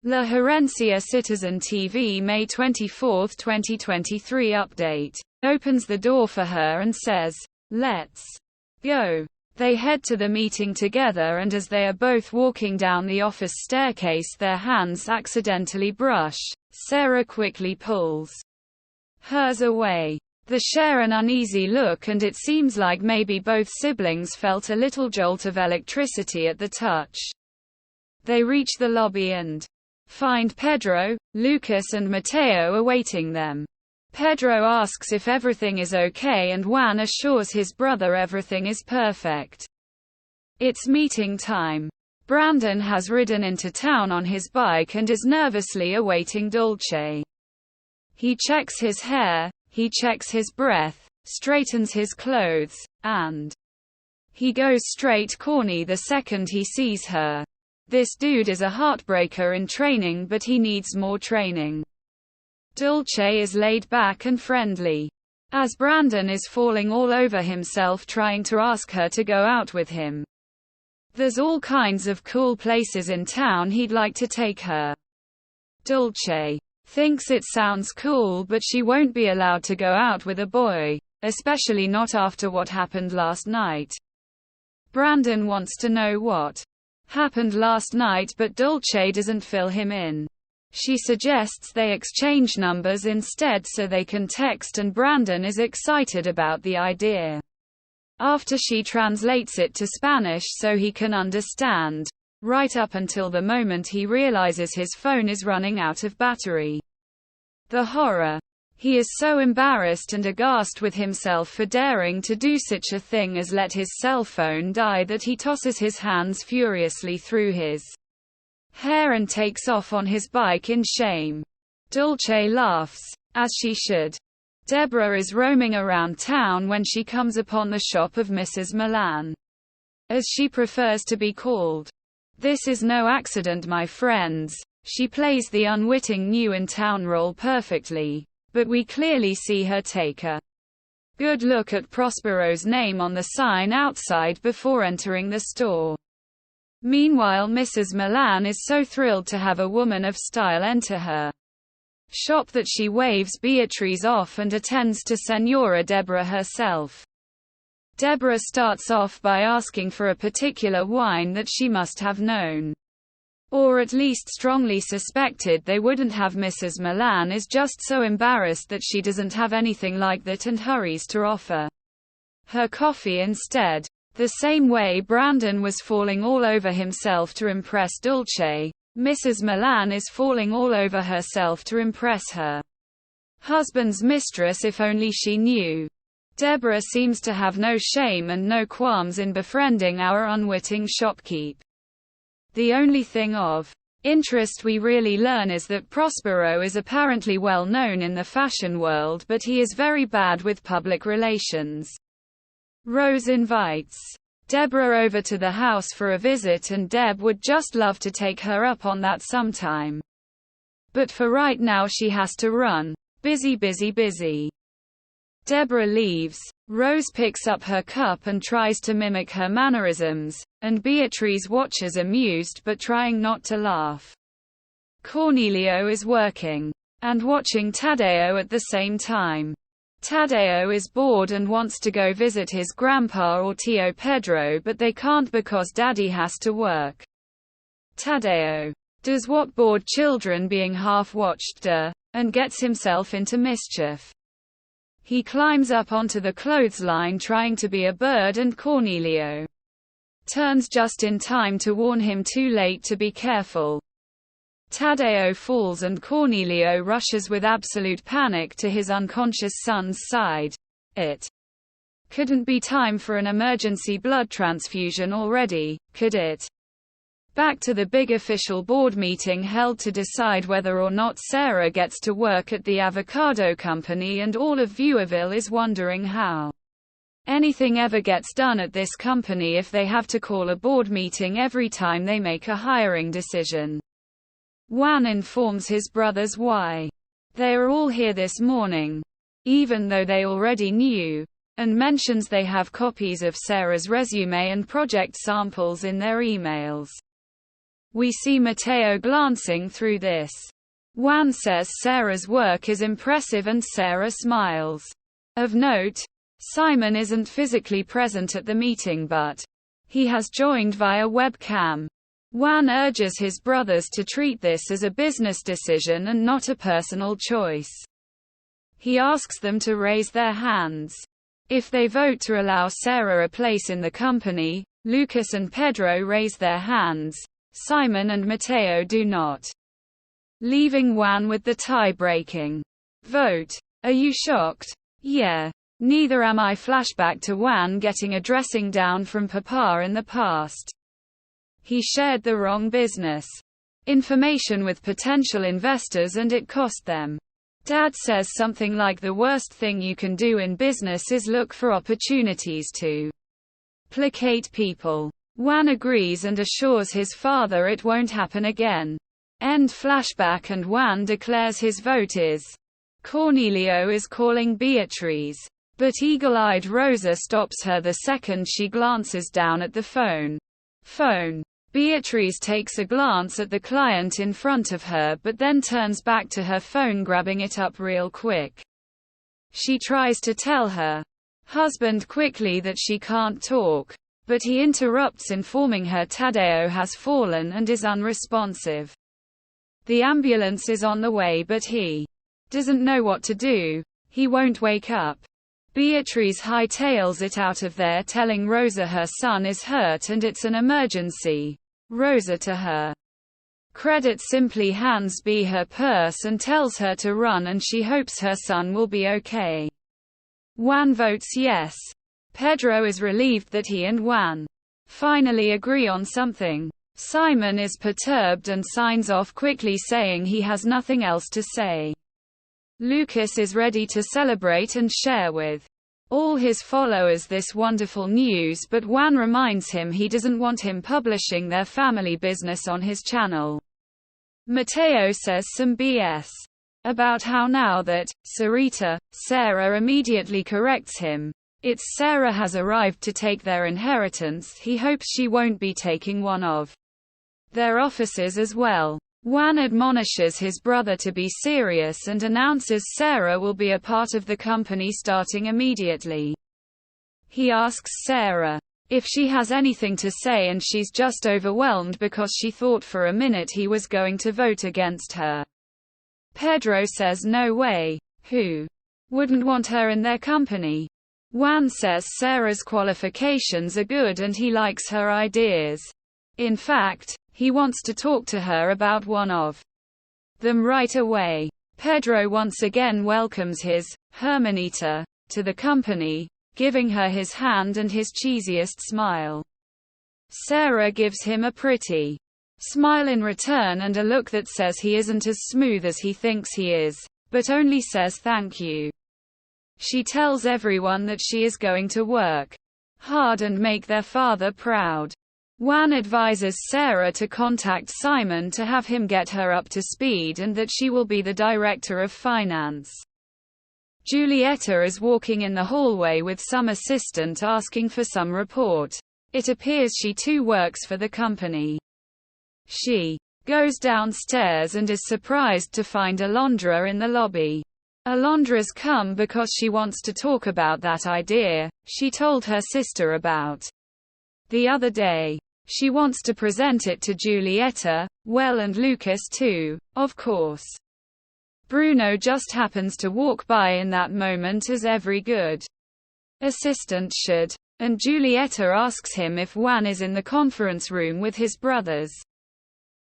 La Herencia Citizen TV May 24, 2023 update. Opens the door for her and says, "Let's go." They head to the meeting together, and as they are both walking down the office staircase, their hands accidentally brush. Sarah quickly pulls hers away. They share an uneasy look, and it seems like maybe both siblings felt a little jolt of electricity at the touch. They reach the lobby and find Pedro, Lucas and Mateo awaiting them. Pedro asks if everything is okay, and Juan assures his brother everything is perfect. It's meeting time. Brandon has ridden into town on his bike and is nervously awaiting Dulce. He checks his hair, he checks his breath, straightens his clothes, and he goes straight corny the second he sees her. This dude is a heartbreaker in training, but he needs more training. Dulce is laid back and friendly. As Brandon is falling all over himself trying to ask her to go out with him. There's all kinds of cool places in town he'd like to take her. Dulce thinks it sounds cool, but she won't be allowed to go out with a boy, especially not after what happened last night. Brandon wants to know what happened last night, but Dulce doesn't fill him in. She suggests they exchange numbers instead so they can text, and Brandon is excited about the idea. After she translates it to Spanish so he can understand, right up until the moment he realizes his phone is running out of battery. The horror. He is so embarrassed and aghast with himself for daring to do such a thing as let his cell phone die that he tosses his hands furiously through his hair and takes off on his bike in shame. Dulce laughs, as she should. Deborah is roaming around town when she comes upon the shop of Mrs. Milan, as she prefers to be called. This is no accident, my friends. She plays the unwitting new-in-town role perfectly. But we clearly see her take a good look at Prospero's name on the sign outside before entering the store. Meanwhile, Mrs. Milan is so thrilled to have a woman of style enter her shop that she waves Beatriz off and attends to Senora Deborah herself. Deborah starts off by asking for a particular wine that she must have known, or at least strongly suspected they wouldn't have. Mrs. Milan is just so embarrassed that she doesn't have anything like that and hurries to offer her coffee instead. The same way Brandon was falling all over himself to impress Dulce, Mrs. Milan is falling all over herself to impress her husband's mistress. If only she knew. Deborah seems to have no shame and no qualms in befriending our unwitting shopkeep. The only thing of interest we really learn is that Prospero is apparently well known in the fashion world, but he is very bad with public relations. Rose invites Deborah over to the house for a visit, and Deb would just love to take her up on that sometime. But for right now she has to run. Busy, busy, busy. Deborah leaves. Rose picks up her cup and tries to mimic her mannerisms, and Beatriz watches amused but trying not to laugh. Cornelio is working and watching Tadeo at the same time. Tadeo is bored and wants to go visit his grandpa or Tio Pedro, but they can't because Daddy has to work. Tadeo does what bored children being half-watched do, and gets himself into mischief. He climbs up onto the clothesline trying to be a bird, and Cornelio turns just in time to warn him too late to be careful. Tadeo falls and Cornelio rushes with absolute panic to his unconscious son's side. It couldn't be time for an emergency blood transfusion already, could it? Back to the big official board meeting held to decide whether or not Sarah gets to work at the avocado company, and all of Viewerville is wondering how anything ever gets done at this company if they have to call a board meeting every time they make a hiring decision. Juan informs his brothers why they are all here this morning, even though they already knew, and mentions they have copies of Sarah's resume and project samples in their emails. We see Mateo glancing through this. Juan says Sarah's work is impressive and Sarah smiles. Of note, Simon isn't physically present at the meeting but he has joined via webcam. Juan urges his brothers to treat this as a business decision and not a personal choice. He asks them to raise their hands. If they vote to allow Sarah a place in the company, Lucas and Pedro raise their hands. Simon and Mateo do not, leaving Juan with the tie-breaking vote. Are you shocked? Yeah. Neither am I. Flashback to Juan getting a dressing down from Papa in the past. He shared the wrong business information with potential investors and it cost them. Dad says something like the worst thing you can do in business is look for opportunities to placate people. Juan agrees and assures his father it won't happen again. End flashback and Juan declares his vote is. Cornelio is calling Beatriz, but eagle-eyed Rosa stops her the second she glances down at the phone. Beatriz takes a glance at the client in front of her but then turns back to her phone, grabbing it up real quick. She tries to tell her husband quickly that she can't talk, but he interrupts, informing her Tadeo has fallen and is unresponsive. The ambulance is on the way but he doesn't know what to do. He won't wake up. Beatriz hightails it out of there, telling Rosa her son is hurt and it's an emergency. Rosa, to her credit, simply hands Bea her purse and tells her to run, and she hopes her son will be okay. Juan votes yes. Pedro is relieved that he and Juan finally agree on something. Simon is perturbed and signs off quickly, saying he has nothing else to say. Lucas is ready to celebrate and share with all his followers this wonderful news, but Juan reminds him he doesn't want him publishing their family business on his channel. Mateo says some BS about how now that Sarita, Sarah immediately corrects him. It's Sarah has arrived to take their inheritance. He hopes she won't be taking one of their offices as well. Juan admonishes his brother to be serious and announces Sarah will be a part of the company starting immediately. He asks Sarah if she has anything to say and she's just overwhelmed because she thought for a minute he was going to vote against her. Pedro says no way. Who wouldn't want her in their company? Juan says Sarah's qualifications are good and he likes her ideas. In fact, he wants to talk to her about one of them right away. Pedro once again welcomes his Hermanita to the company, giving her his hand and his cheesiest smile. Sarah gives him a pretty smile in return and a look that says he isn't as smooth as he thinks he is, but only says thank you. She tells everyone that she is going to work hard and make their father proud. Juan advises Sarah to contact Simon to have him get her up to speed and that she will be the director of finance. Julieta is walking in the hallway with some assistant asking for some report. It appears she too works for the company. She goes downstairs and is surprised to find Alondra in the lobby. Alondra's come because she wants to talk about that idea she told her sister about the other day. She wants to present it to Julieta, well, and Lucas too, of course. Bruno just happens to walk by in that moment, as every good assistant should, and Julieta asks him if Juan is in the conference room with his brothers.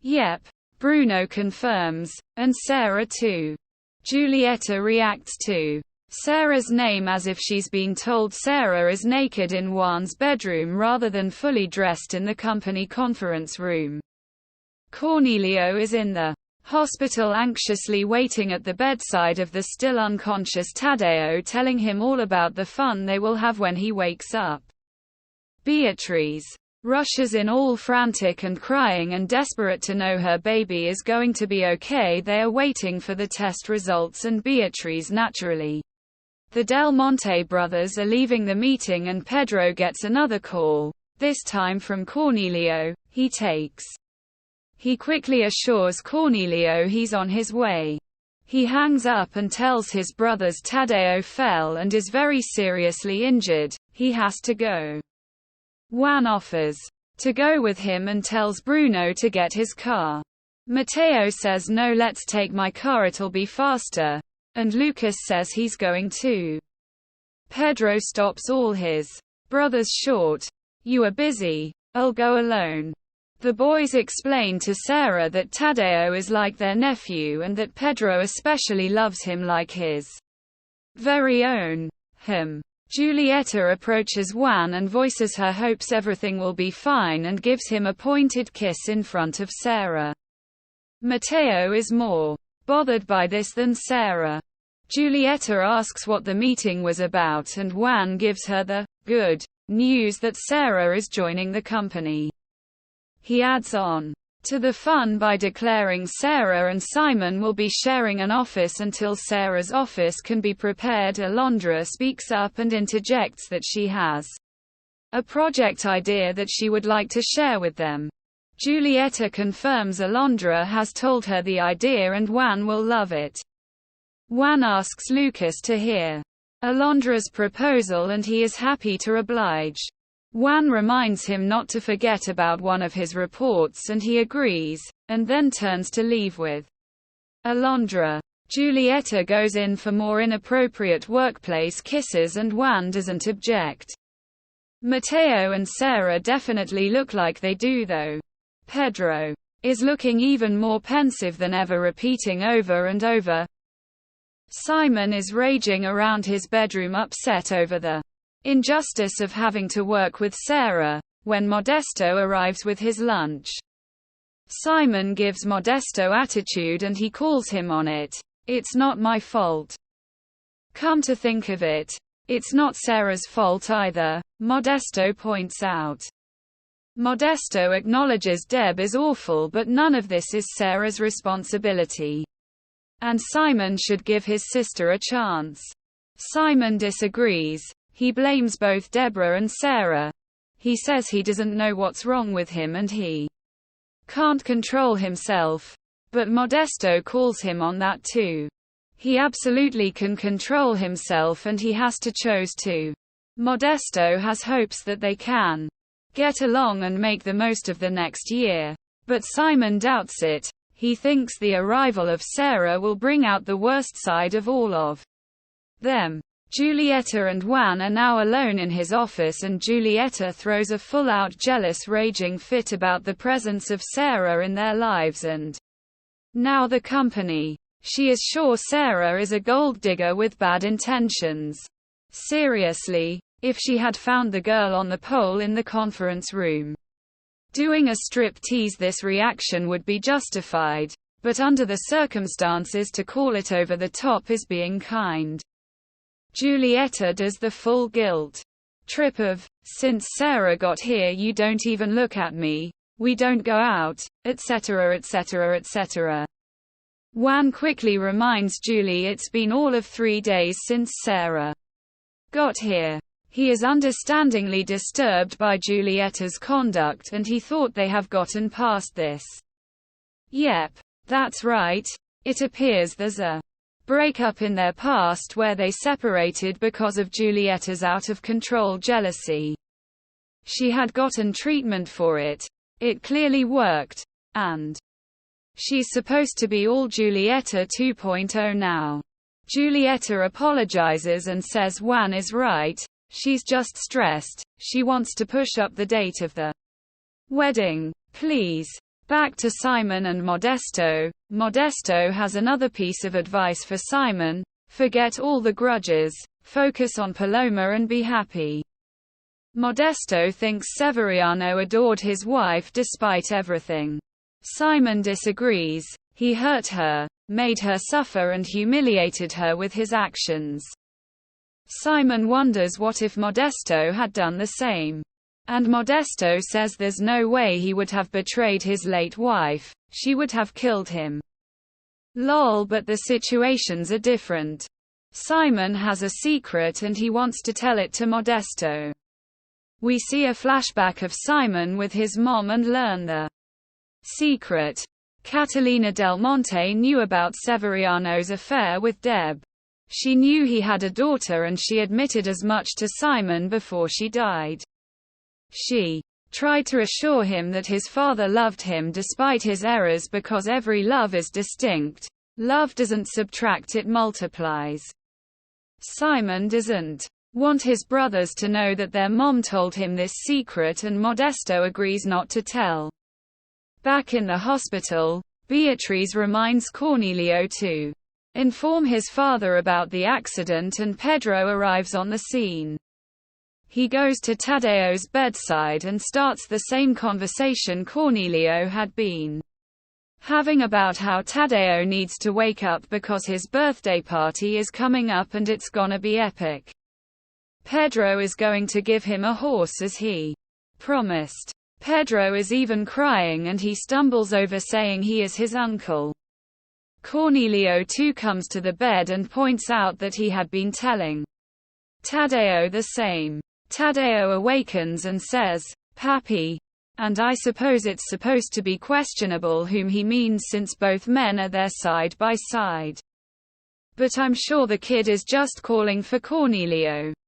Yep, Bruno confirms, and Sarah too. Julieta reacts to Sarah's name as if she's been told Sarah is naked in Juan's bedroom rather than fully dressed in the company conference room. Cornelio is in the hospital anxiously waiting at the bedside of the still unconscious Tadeo, telling him all about the fun they will have when he wakes up. Beatriz rushes in, all frantic and crying and desperate to know her baby is going to be okay. They are waiting for the test results and Beatriz naturally. The Del Monte brothers are leaving the meeting and Pedro gets another call, this time from Cornelio. He takes He quickly assures Cornelio he's on his way. He hangs up and tells his brothers Tadeo fell and is very seriously injured. He has to go. Juan offers to go with him and tells Bruno to get his car. Matteo says no, let's take my car, it'll be faster. And Lucas says he's going too. Pedro stops all his brothers short. You are busy. I'll go alone. The boys explain to Sarah that Tadeo is like their nephew and that Pedro especially loves him like his very own. Julieta approaches Juan and voices her hopes everything will be fine and gives him a pointed kiss in front of Sarah. Matteo is more bothered by this than Sarah. Julieta asks what the meeting was about and Juan gives her the good news that Sarah is joining the company. He adds on to the fun by declaring Sarah and Simon will be sharing an office until Sarah's office can be prepared. Alondra speaks up and interjects that she has a project idea that she would like to share with them. Julieta confirms Alondra has told her the idea and Juan will love it. Juan asks Lucas to hear Alondra's proposal and he is happy to oblige. Juan reminds him not to forget about one of his reports and he agrees, and then turns to leave with Alondra. Julieta goes in for more inappropriate workplace kisses and Juan doesn't object. Matteo and Sarah definitely look like they do though. Pedro is looking even more pensive than ever, repeating over and over. Simon is raging around his bedroom, upset over the injustice of having to work with Sarah, when Modesto arrives with his lunch. Simon gives Modesto attitude and he calls him on it. It's not my fault. Come to think of it, it's not Sarah's fault either, Modesto points out. Modesto acknowledges Deb is awful but none of this is Sarah's responsibility. And Simon should give his sister a chance. Simon disagrees. He blames both Deborah and Sarah. He says he doesn't know what's wrong with him and he can't control himself. But Modesto calls him on that too. He absolutely can control himself and he has to choose to. Modesto has hopes that they can get along and make the most of the next year. But Simon doubts it. He thinks the arrival of Sarah will bring out the worst side of all of them. Julieta and Juan are now alone in his office and Julieta throws a full-out jealous raging fit about the presence of Sarah in their lives and now the company. She is sure Sarah is a gold digger with bad intentions. Seriously, if she had found the girl on the pole in the conference room doing a striptease, this reaction would be justified. But under the circumstances, to call it over the top is being kind. Julieta does the full guilt trip of, since Sarah got here you don't even look at me, we don't go out, etc., etc., etc. Juan quickly reminds Julie it's been all of 3 days since Sarah got here. He is understandingly disturbed by Julieta's conduct and he thought they have gotten past this. Yep, that's right. It appears there's a breakup in their past where they separated because of Julieta's out-of-control jealousy. She had gotten treatment for it. It clearly worked. And she's supposed to be all Julieta 2.0 now. Julieta apologizes and says Juan is right. She's just stressed. She wants to push up the date of the wedding. Please. Back to Simon and Modesto. Modesto has another piece of advice for Simon. Forget all the grudges. Focus on Paloma and be happy. Modesto thinks Severiano adored his wife despite everything. Simon disagrees. He hurt her, made her suffer and humiliated her with his actions. Simon wonders what if Modesto had done the same. And Modesto says there's no way he would have betrayed his late wife, she would have killed him. Lol, but the situations are different. Simon has a secret and he wants to tell it to Modesto. We see a flashback of Simon with his mom and learn the secret. Catalina Del Monte knew about Severiano's affair with Deb. She knew he had a daughter and she admitted as much to Simon before she died. She tried to assure him that his father loved him despite his errors because every love is distinct. Love doesn't subtract, it multiplies. Simon doesn't want his brothers to know that their mom told him this secret and Modesto agrees not to tell. Back in the hospital, Beatriz reminds Cornelio to inform his father about the accident and Pedro arrives on the scene. He goes to Tadeo's bedside and starts the same conversation Cornelio had been having about how Tadeo needs to wake up because his birthday party is coming up and it's gonna be epic. Pedro is going to give him a horse as he promised. Pedro is even crying and he stumbles over saying he is his uncle. Cornelio too comes to the bed and points out that he had been telling Tadeo the same. Tadeo awakens and says, "Papi," and I suppose it's supposed to be questionable whom he means since both men are there side by side. But I'm sure the kid is just calling for Cornelio.